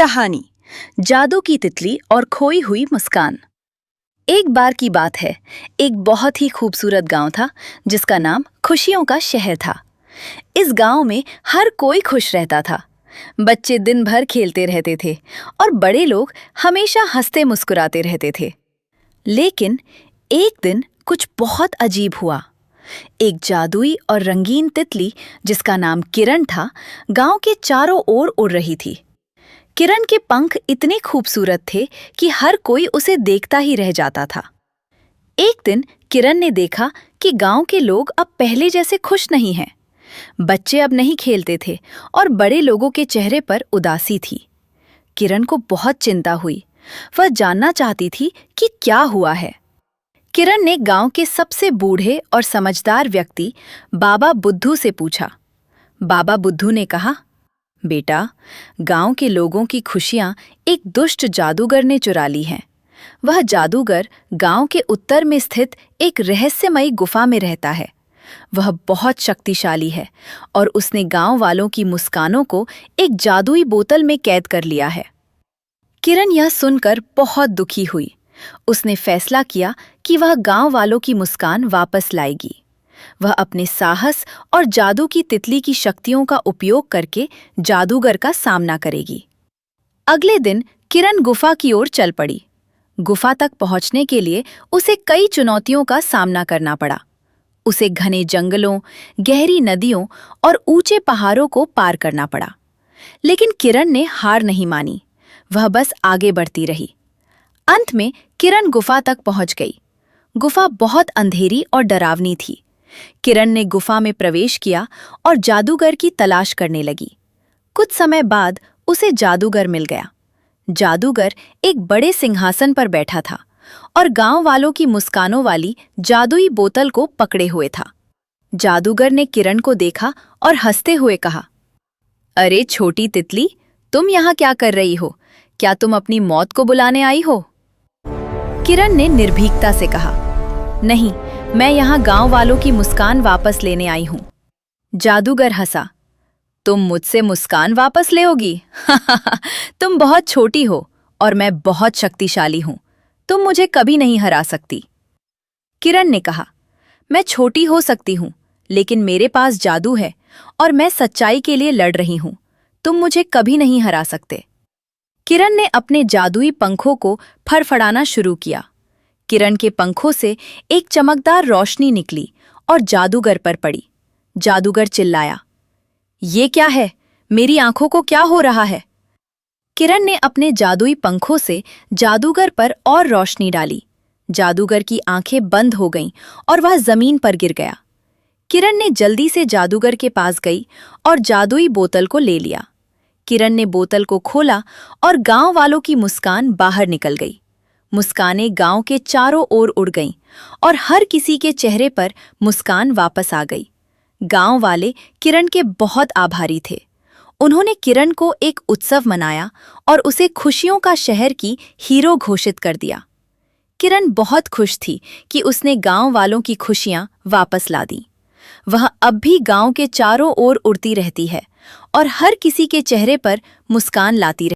कहानी जादू की तितली और खोई हुई मुस्कान। एक बार की बात है, एक बहुत ही खूबसूरत गांव था जिसका नाम खुशियों का शहर था। इस गांव में हर कोई खुश रहता था। बच्चे दिन भर खेलते रहते थे और बड़े लोग हमेशा हंसते मुस्कुराते रहते थे। लेकिन एक दिन कुछ बहुत अजीब हुआ। एक जादुई और रंगीन तितली जिसका नाम किरण था, गांव के चारों ओर उड़ रही थी। किरण के पंख इतने खूबसूरत थे कि हर कोई उसे देखता ही रह जाता था। एक दिन किरण ने देखा कि गांव के लोग अब पहले जैसे खुश नहीं हैं। बच्चे अब नहीं खेलते थे और बड़े लोगों के चेहरे पर उदासी थी। किरण को बहुत चिंता हुई। वह जानना चाहती थी कि क्या हुआ है। किरण ने गांव के सबसे बूढ़े और समझदार व्यक्ति बाबा बुद्धू से पूछा। बाबा बुद्धू ने कहा, बेटा, गांव के लोगों की खुशियां एक दुष्ट जादूगर ने चुरा ली हैं। वह जादूगर गांव के उत्तर में स्थित एक रहस्यमयी गुफा में रहता है। वह बहुत शक्तिशाली है और उसने गांव वालों की मुस्कानों को एक जादुई बोतल में कैद कर लिया है। किरण यह सुनकर बहुत दुखी हुई। उसने फैसला किया कि वह गांव वालों की मुस्कान वापस लाएगी। वह अपने साहस और जादू की तितली की शक्तियों का उपयोग करके जादूगर का सामना करेगी। अगले दिन किरण गुफा की ओर चल पड़ी। गुफा तक पहुंचने के लिए उसे कई चुनौतियों का सामना करना पड़ा। उसे घने जंगलों, गहरी नदियों और ऊंचे पहाड़ों को पार करना पड़ा। लेकिन किरण ने हार नहीं मानी। वह बस आगे बढ़ती रही। अंत में किरण गुफा तक पहुंच गई। गुफा बहुत अंधेरी और डरावनी थी। किरण ने गुफा में प्रवेश किया और जादूगर की तलाश करने लगी। कुछ समय बाद उसे जादूगर मिल गया। जादूगर एक बड़े सिंहासन पर बैठा था और गांव वालों की मुस्कानों वाली जादुई बोतल को पकड़े हुए था। जादूगर ने किरण को देखा और हंसते हुए कहा, अरे छोटी तितली, तुम यहाँ क्या कर रही हो? क्या तुम अपनी मौत को बुलाने आई हो? किरण ने निर्भीकता से कहा, नहीं, मैं यहाँ गांव वालों की मुस्कान वापस लेने आई हूँ। जादूगर हंसा, तुम मुझसे मुस्कान वापस लेओगी? तुम बहुत छोटी हो और मैं बहुत शक्तिशाली हूँ। तुम मुझे कभी नहीं हरा सकती। किरण ने कहा, मैं छोटी हो सकती हूँ, लेकिन मेरे पास जादू है और मैं सच्चाई के लिए लड़ रही हूँ। तुम मुझे कभी नहीं हरा सकते। किरण ने अपने जादुई पंखों को फड़फड़ाना शुरू किया। किरण के पंखों से एक चमकदार रोशनी निकली और जादूगर पर पड़ी। जादूगर चिल्लाया, ये क्या है? मेरी आंखों को क्या हो रहा है? किरण ने अपने जादुई पंखों से जादूगर पर और रोशनी डाली। जादूगर की आंखें बंद हो गईं और वह जमीन पर गिर गया। किरण ने जल्दी से जादूगर के पास गई और जादुई बोतल को ले लिया। किरण ने बोतल को खोला और गांव वालों की मुस्कान बाहर निकल गई। मुस्कानें गांव के चारों ओर उड़ गईं और हर किसी के चेहरे पर मुस्कान वापस आ गई। गांव वाले किरण के बहुत आभारी थे। उन्होंने किरण को एक उत्सव मनाया और उसे खुशियों का शहर की हीरो घोषित कर दिया। किरण बहुत खुश थी कि उसने गांव वालों की खुशियां वापस ला दी। वह अब भी गांव के चारों ओर उड़ती रहती है और हर किसी के चेहरे पर मुस्कान लाती रहती है।